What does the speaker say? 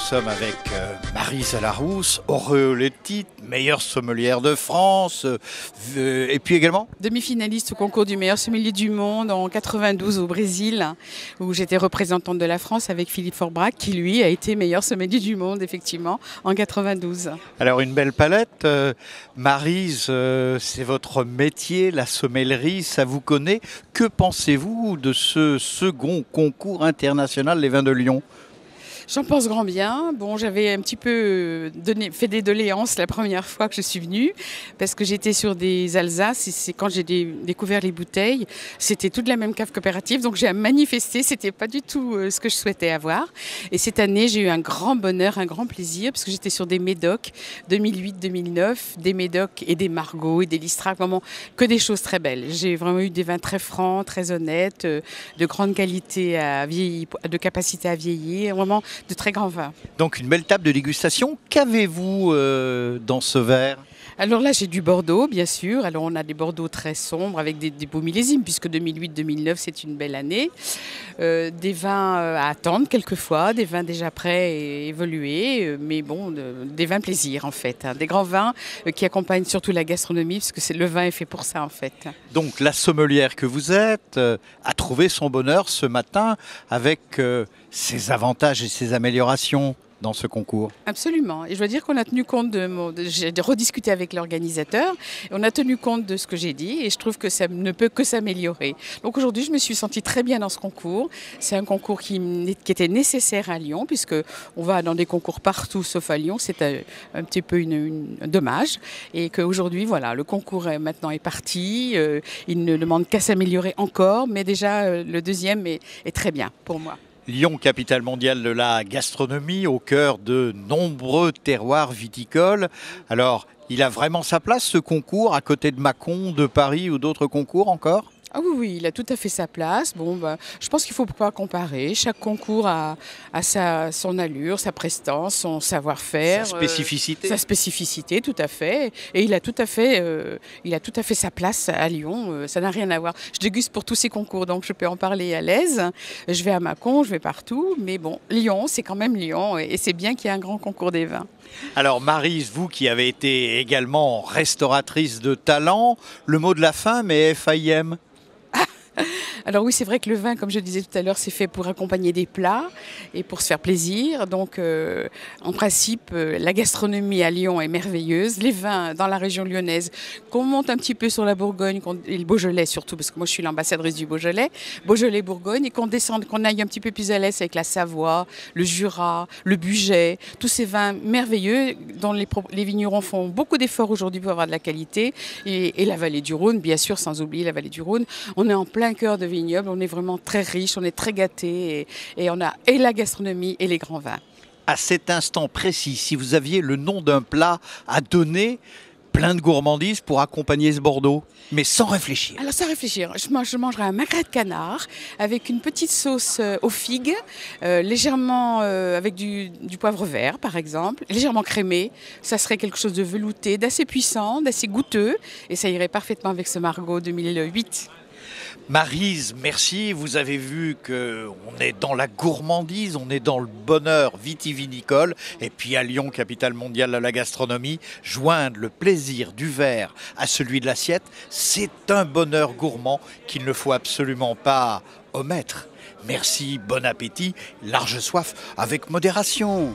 sommes avec Maryse Larousse, Auréoletti, meilleure sommelière de France, et puis également demi-finaliste au concours du meilleur sommelier du monde en 92 au Brésil, où j'étais représentante de la France avec Philippe Forbrac, qui lui a été meilleur sommelier du monde, effectivement, en 92. Alors une belle palette. Maryse, c'est votre métier, la sommellerie, ça vous connaît. Que pensez-vous de ce second concours international Les Vins de Lyon ? J'en pense grand bien. Bon, j'avais un petit peu fait des doléances la première fois que je suis venue, parce que j'étais sur des Alsaces et c'est quand j'ai découvert les bouteilles, c'était toute la même cave coopérative, donc j'ai manifesté, c'était pas du tout ce que je souhaitais avoir. Et cette année, j'ai eu un grand bonheur, un grand plaisir, parce que j'étais sur des médocs 2008-2009, des médocs et des Margaux et des Listrac, vraiment que des choses très belles. J'ai vraiment eu des vins très francs, très honnêtes, de grande qualité de capacité à vieillir, vraiment de très grands vins. Donc une belle table de dégustation. Qu'avez-vous dans ce verre ? Alors là, j'ai du Bordeaux, bien sûr. Alors on a des Bordeaux très sombres avec des beaux millésimes, puisque 2008-2009, c'est une belle année. Des vins à attendre quelquefois, des vins déjà prêts et évolués, mais bon, des vins plaisir en fait. Des grands vins qui accompagnent surtout la gastronomie, parce que le vin est fait pour ça en fait. Donc la sommelière que vous êtes a trouvé son bonheur ce matin avec ses avantages et ses améliorations dans ce concours. Absolument. Et je dois dire qu'on a tenu compte j'ai rediscuté avec l'organisateur, et on a tenu compte de ce que j'ai dit, et je trouve que ça ne peut que s'améliorer. Donc aujourd'hui, je me suis sentie très bien dans ce concours. C'est un concours qui était nécessaire à Lyon, puisque on va dans des concours partout sauf à Lyon. C'est un petit peu un dommage. Et qu'aujourd'hui, voilà, le concours maintenant est parti. Il ne demande qu'à s'améliorer encore, mais déjà, le deuxième est très bien pour moi. Lyon, capitale mondiale de la gastronomie, au cœur de nombreux terroirs viticoles. Alors, il a vraiment sa place, ce concours, à côté de Mâcon, de Paris ou d'autres concours encore ? Ah oui, il a tout à fait sa place. Bon, je pense qu'il ne faut pas comparer. Chaque concours a son allure, sa prestance, son savoir-faire. Sa spécificité. Sa spécificité, tout à fait. Et il a tout à fait sa place à Lyon. Ça n'a rien à voir. Je déguste pour tous ces concours, donc je peux en parler à l'aise. Je vais à Mâcon, je vais partout. Mais bon, Lyon, c'est quand même Lyon. Et c'est bien qu'il y ait un grand concours des vins. Alors Maryse, vous qui avez été également restauratrice de talent, le mot de la fin, mais FAIM. Alors oui, c'est vrai que le vin, comme je disais tout à l'heure, c'est fait pour accompagner des plats et pour se faire plaisir. Donc, en principe, la gastronomie à Lyon est merveilleuse. Les vins dans la région lyonnaise, qu'on monte un petit peu sur la Bourgogne, et le Beaujolais surtout, parce que moi je suis l'ambassadrice du Beaujolais, Beaujolais-Bourgogne, et qu'on descende, qu'on aille un petit peu plus à l'est avec la Savoie, le Jura, le Bugey, tous ces vins merveilleux dont les vignerons font beaucoup d'efforts aujourd'hui pour avoir de la qualité. Et la vallée du Rhône, bien sûr, sans oublier la vallée du Rhône. On est en plein cœur de vignoble, on est vraiment très riche, on est très gâtés et on a et la gastronomie et les grands vins. À cet instant précis, si vous aviez le nom d'un plat à donner, plein de gourmandises pour accompagner ce Bordeaux, mais sans réfléchir. Alors sans réfléchir, je mangerai un magret de canard avec une petite sauce aux figues, légèrement avec du poivre vert par exemple, légèrement crémé. Ça serait quelque chose de velouté, d'assez puissant, d'assez goûteux, et ça irait parfaitement avec ce Margaux 2008. Maryse, merci. Vous avez vu qu'on est dans la gourmandise, on est dans le bonheur vitivinicole. Et puis à Lyon, capitale mondiale de la gastronomie, joindre le plaisir du verre à celui de l'assiette, c'est un bonheur gourmand qu'il ne faut absolument pas omettre. Merci, bon appétit, large soif, avec modération.